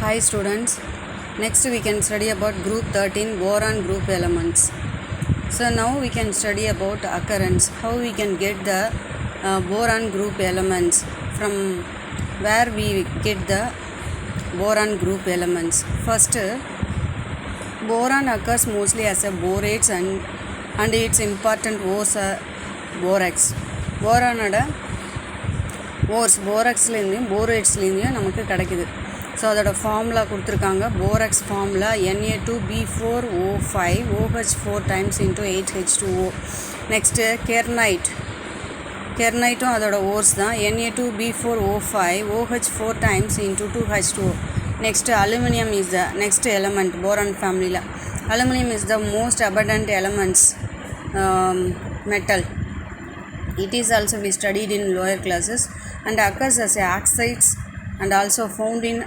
Hi students, next we can study about group 13 boron group elements. So now we can study about occurrence, how we can get the boron group elements, from where we get the boron group elements. First, boron occurs mostly as a borates and its important ores are borax. Boron ores போராக்ஸ்லேருந்தையும் போரேட்ஸ்லேருந்தையும் நமக்கு கிடைக்குது. So அதோட formula கொடுத்துருக்காங்க. Borax formula Na2B4O5 OH4 times into 8H2O. Next கெர்னைட்டும் அதோட ores தான். Na2B4O5 OH4 times இன்ட்டு 2H2O. Next aluminium is the next element boron ஃபேமிலியில். Aluminium is the most abundant elements metal. It is also we studied in lower classes and occurs as oxides and also found in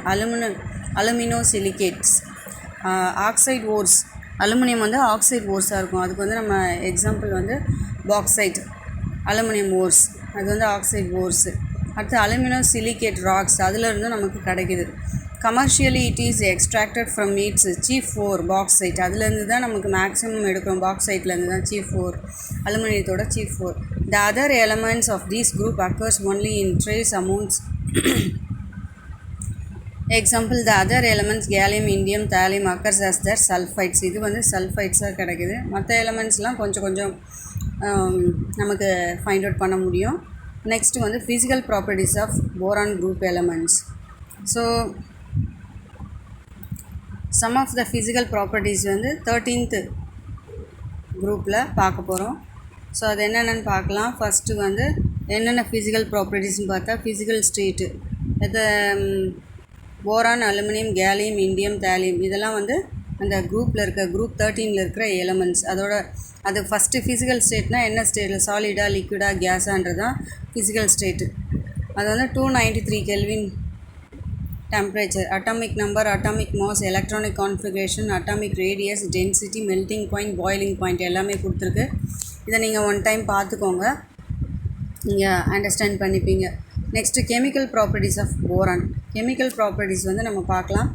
aluminosilicates. Oxide ores, aluminium வந்து oxide ஓர்ஸாக இருக்கும். அதுக்கு வந்து நம்ம example வந்து bauxite, aluminium ores, அது வந்து oxide ores. அடுத்து aluminosilicate rocks, அதிலிருந்து நமக்கு கிடைக்கிது. Commercially it is extracted from its chief ore bauxite, அதுலேருந்து தான் நமக்கு மேக்ஸிமம் எடுக்கிறோம். பாக்சைட்லேருந்து தான் சீஃப் ஓர், அலுமினியத்தோட chief ore. The other elements of this group occurs only in trace amounts. Example, the other elements gallium, indium, thallium occurs as their sulfides. இது வந்து சல்ஃபைட்ஸாக கிடைக்குது. மற்ற எலமெண்ட்ஸ்லாம் கொஞ்சம் நமக்கு ஃபைண்ட் அவுட் பண்ண முடியும். நெக்ஸ்ட் வந்து physical properties of boron group elements. So some of the physical properties வந்து 13th குரூப்பில் பார்க்க போகிறோம். ஸோ அது என்னென்னு பார்க்கலாம். ஃபஸ்ட்டு வந்து என்னென்ன ஃபிசிக்கல் ப்ராப்பர்ட்டிஸ்னு பார்த்தா, ஃபிசிக்கல் ஸ்டேட்டு, இது boron, aluminium, gallium, indium, thallium, இதெல்லாம் வந்து அந்த குரூப்பில் இருக்க குரூப் 13ல் இருக்கிற எலமெண்ட்ஸ். அது ஃபஸ்ட்டு ஃபிசிக்கல் ஸ்டேட்னால் என்ன ஸ்டேட், சாலிடா, லிக்விடா, கேஸான்றது தான் ஃபிசிக்கல் ஸ்டேட்டு. அது வந்து 293 kelvin temperature, atomic number, atomic mass, electronic configuration, atomic radius, density, melting point, boiling point எல்லாமே கொடுத்துருக்கு. இதை நீங்கள் ஒன் டைம் பார்த்துக்கோங்க, நீங்கள் அண்டர்ஸ்டாண்ட் பண்ணிப்பீங்க. Next chemical properties of boron. Chemical properties வந்து நம்ம பார்க்கலாம்.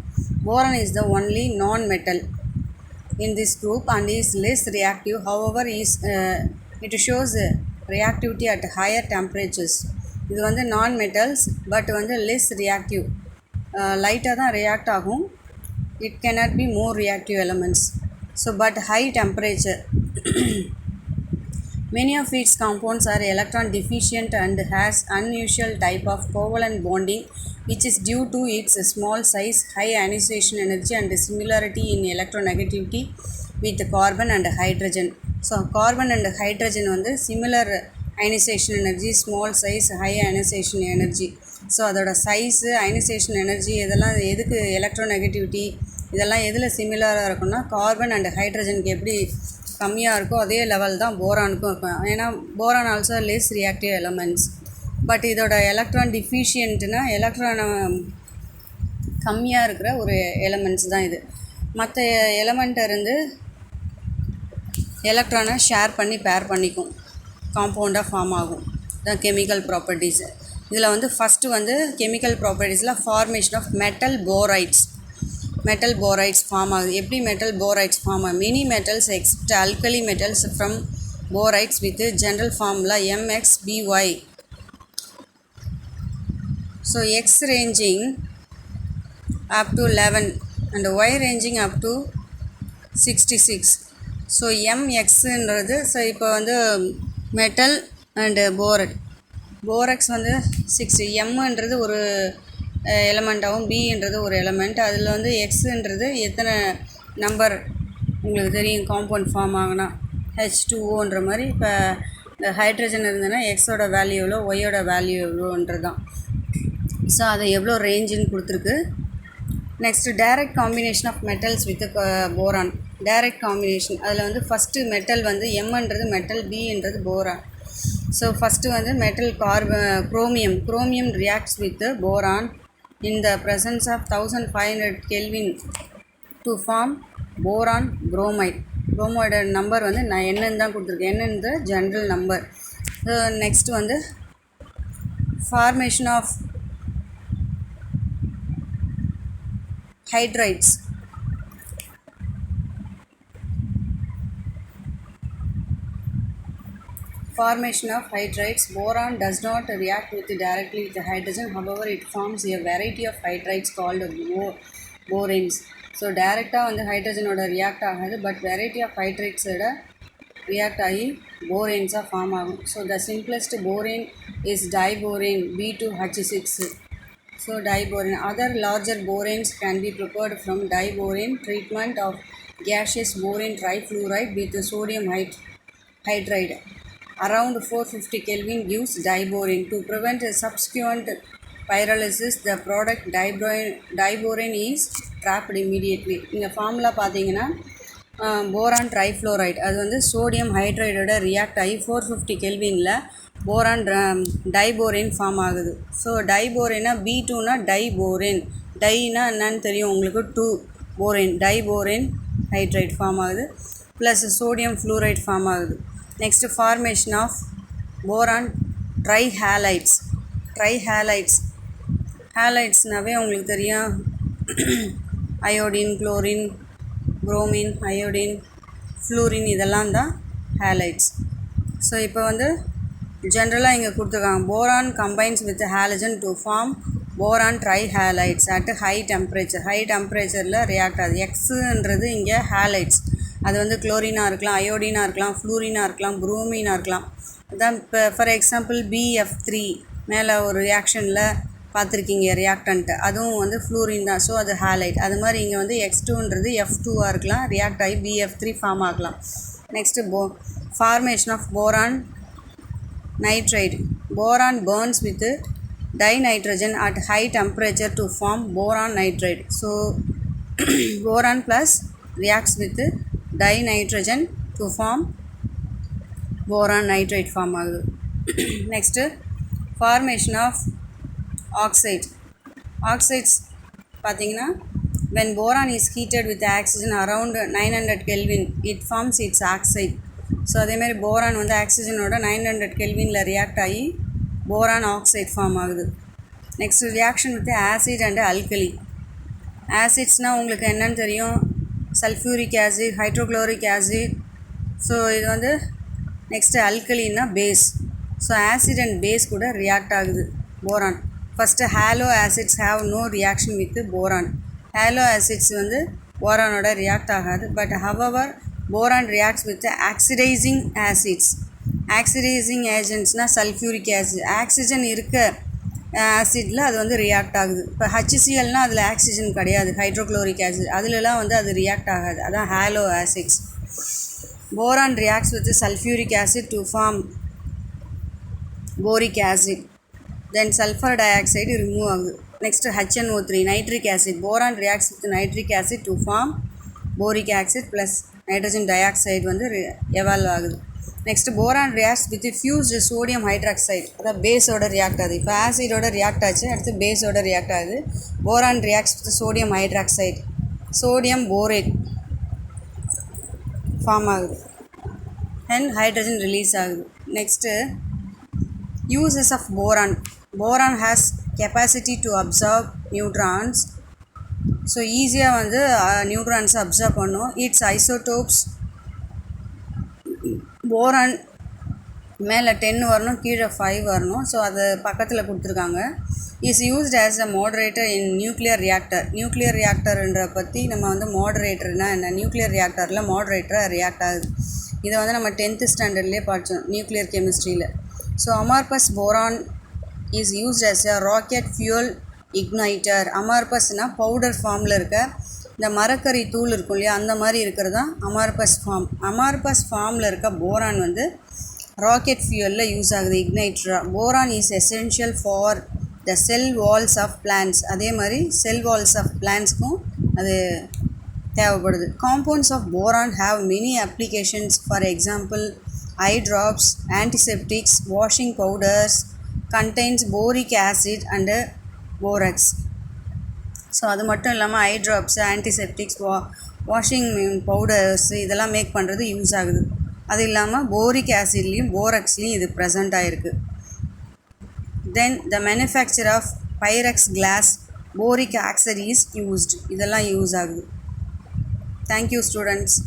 Boron is the only non metal in this group and is less reactive. However, it shows reactivity at higher temperatures. இது வந்து நான் மெட்டல்ஸ், பட் வந்து லெஸ் ரியாக்டிவ், லைட்டாக தான் react ஆகும். It cannot be more reactive elements. So but high temperature. Many of its compounds are electron deficient and has unusual type of covalent bonding, which is due to its small size, high ionization energy and similarity in electronegativity with carbon and hydrogen. So carbon and hydrogen வந்து similar ionization energy, small size, high ionization energy. So அதோட size, ionisation energy, இதெல்லாம் எதுக்கு, electronegativity, இதெல்லாம் எதில் சிமிலராக இருக்குன்னா, carbon and ஹைட்ரஜனுக்கு எப்படி கம்மியாக இருக்கோ அதே லெவல் தான் போரானுக்கும் இருக்கும். ஏன்னா boron also less reactive elements. But இதோட எலக்ட்ரான் டிஃபிஷியன்ட்னா எலக்ட்ரான் கம்மியாக இருக்கிற ஒரு எலமெண்ட்ஸ் தான் இது. மற்ற எலமெண்ட்டை இருந்து எலக்ட்ரானை ஷேர் பண்ணி பேர் பண்ணிக்கும், காம்பவுண்டாக ஃபார்ம் ஆகும். தான் கெமிக்கல் ப்ராப்பர்ட்டிஸு. இதில் வந்து ஃபஸ்ட்டு வந்து கெமிக்கல் ப்ராப்பர்ட்டிஸில் formation of metal borides form ஆகுது. எப்படி மெட்டல் போரைட்ஸ் ஃபார்ம் ஆகும்? Many metals except alkali metals from borides with general formula MXBY. So X ranging up to 11 and Y ranging up to 66. So MXன்றது, so இப்போ வந்து metal and borax வந்து 6, எம்ன்றது ஒரு எலமெண்ட்டாகவும் பின்றது ஒரு element. அதில் வந்து எக்ஸுன்றது எத்தனை நம்பர் உங்களுக்கு தெரியும், காம்பவுண்ட் ஃபார்ம் ஆகுனா H2Oன்ற மாதிரி. இப்போ இந்த ஹைட்ரஜன் இருந்ததுன்னா எக்ஸோட வேல்யூ எவ்வளோ, ஒய்யோட வேல்யூ எவ்வளோன்றது தான். ஸோ அதை எவ்வளோ ரேஞ்சுன்னு கொடுத்துருக்கு. Next direct combination of metals with boron. Direct combination, அதில் வந்து ஃபஸ்ட்டு மெட்டல் வந்து எம்ன்றது மெட்டல், பின்றது போரான். ஸோ ஃபஸ்ட்டு வந்து metal chromium reacts with boron in the presence of 1500 kelvin to form boron bromide. புரோமைடோட நம்பர் வந்து நான் என்னன்னு தான் கொடுத்துருக்கேன், என்னன்ற ஜென்ரல் நம்பர். ஸோ நெக்ஸ்ட் வந்து formation of hydrides. Formation of hydrides. Boron does not react directly with the hydrogen. However, it forms a variety of hydrides called boranes. So டைரெக்டாக வந்து ஹைட்ரஜனோட ரியாக்ட் ஆகாது, பட் வெரைட்டி ஆஃப் ஹைட்ரைட்ஸோட ரியாக்ட் ஆகி போரேன்ஸாக form ஆகும். So the simplest borane is diborane B2H6. So diborane. Other larger boranes can be prepared from diborane treatment of gaseous borane trifluoride with sodium hydride. Around 450 Kelvin gives diborane. To prevent a subsequent pyrolysis, the product diborane is trapped immediately. இந்த formula பார்த்தீங்கன்னா boron trifluoride அது வந்து sodium ஹைட்ரைடோட react ஆகி 450 கெல்வினில் boron diborane form ஆகுது. So டைபோரேனா B2னா டைபோரேன், டைனா என்னன்னு தெரியும் உங்களுக்கு, 2 போரேன், டைபோரேன் ஹைட்ரைட் ஃபார்ம் ஆகுது, ப்ளஸ் சோடியம் ஃப்ளூரைட் ஃபார்ம் ஆகுது. Next formation of boron trihalides. ஹேலைட்ஸ்னாவே உங்களுக்கு தெரியும், iodine, chlorine, bromine, iodine, fluorine, இதெல்லாம் தான் ஹேலைட்ஸ். ஸோ இப்போ வந்து ஜென்ரலாக இங்கே கொடுத்துருக்காங்க, boron combines with halogen to form boron trihalides at high temperature. High டெம்பரேச்சரில் ரியாக்ட் ஆகுது. எக்ஸுன்றது இங்கே ஹேலைட்ஸ், அது வந்து குளோரினாக இருக்கலாம், அயோடினாக இருக்கலாம், ஃப்ளூரினாக இருக்கலாம், புரோமினாக இருக்கலாம். அதான் இப்போ ஃபார் எக்ஸாம்பிள் BF3 மேலே ஒரு ரியாக்ஷனில் பார்த்துருக்கீங்க ரியாக்டன்ட்டு, அதுவும் வந்து ஃப்ளூரின் தான். ஸோ அது ஹேலைட். அது மாதிரி இங்கே வந்து X2ன்றது F2ஆக இருக்கலாம், ரியாக்ட் ஆகி BF3 ஃபார்ம் ஆகலாம். Next formation of boron nitride. Boron burns with dinitrogen at high temperature to form boron nitride. So boron plus reacts with dinitrogen to form boron nitride form ஆகுது. Next formation of oxide. Oxides பார்த்தீங்கன்னா when boron is heated with oxygen around 900 Kelvin it forms its oxide. So அதேமாதிரி boron வந்து ஆக்சிஜனோட 900 கெல்வினில் react ஆகி boron oxide form ஆகுது. Next reaction with acid and alkali. ஆசிட்ஸ்னால் உங்களுக்கு என்னன்னு தெரியும், sulphuric acid, hydrochloric acid. So இது வந்து நெக்ஸ்ட்டு அல்கலின்னா base. So acid and base கூட ரியாக்ட் ஆகுது boron. First halo acids have no reaction with boron. Halo acids வந்து போரானோட ரியாக்ட் ஆகாது, but however boron reacts with oxidizing acids. Oxidizing agentsனால் sulphuric acid, oxygen இருக்க ஆசிடில் அது வந்து ரியாக்ட் ஆகுது. இப்போ HClனால் அதில் ஆக்சிஜன் கிடையாது, ஹைட்ரோக்ளோரிக் ஆசிட், அதிலலாம் வந்து அது ரியாக்ட் ஆகாது, அதான் halo acids. Boron reacts with sulphuric acid to form boric acid, then sulphur dioxide remove ஆகுது. Next HNO3 nitric acid. Boron reacts with nitric acid to form boric acid plus nitrogen dioxide வந்து evolve ஆகுது. Next boron reacts with fused sodium hydroxide, அதாவது பேஸோட react ஆகுது. இப்போ ஆசிடோட react ஆச்சு, அடுத்து பேஸோட ரியாக்ட் ஆகுது. Boron reacts with sodium hydroxide, sodium borate form ஆகுது அண்ட் ஹைட்ரஜன் ரிலீஸ் ஆகுது. Next uses of boron. Boron has capacity to absorb neutrons. So ஈஸியாக வந்து நியூட்ரான்ஸை அப்சர்வ் பண்ணும். இட்ஸ் ஐசோடோப்ஸ் போரான் மேலே 10 வரணும், கீழே 5 வரணும். ஸோ அது பக்கத்தில் கொடுத்துருக்காங்க. Is used as a moderator in nuclear reactor. Nuclear ரியாக்டர்ன்ற பற்றி நம்ம வந்து மாடரேட்டர்னால் என்ன, நியூக்ளியர் ரியாக்டரில் மாடரேட்டராக ரியாக்ட் ஆகுது. இதை வந்து நம்ம 10th ஸ்டாண்டர்ட்லேயே படித்தோம் நியூக்ளியர் கெமிஸ்ட்ரியில். So amorphous boron is used as a rocket fuel igniter. அமார்பஸ்னால் பவுடர் ஃபார்மில் இருக்க இந்த மரக்கறி தூள் இருக்கும் இல்லையா, அந்த மாதிரி இருக்கிறது தான் அமார்பஸ் ஃபார்ம். அமார்பஸ் ஃபார்மில் இருக்க போரான் வந்து ராக்கெட் ஃபியூலில் யூஸ் ஆகுது இக்னைட்டராக. Boron is essential for the cell walls of plants. அதே மாதிரி செல் வால்ஸ் ஆஃப் பிளான்ட்ஸ்க்கும் அது தேவைப்படுது. Compounds of boron have many applications. For example eye drops, antiseptics, washing powders, contains boric acid and borax. So அது மட்டும் இல்லாமல் eye drops, antiseptics, washing powders இதெல்லாம் make பண்ணுறது யூஸ் ஆகுது. அது இல்லாமல் போரிக் ஆசிட்லேயும் போரக்ஸ்லேயும் இது ப்ரெசண்ட் ஆகிருக்கு. Then the manufacture of Pyrex glass boric oxide is used. இதெல்லாம் யூஸ் ஆகுது. Thank you students.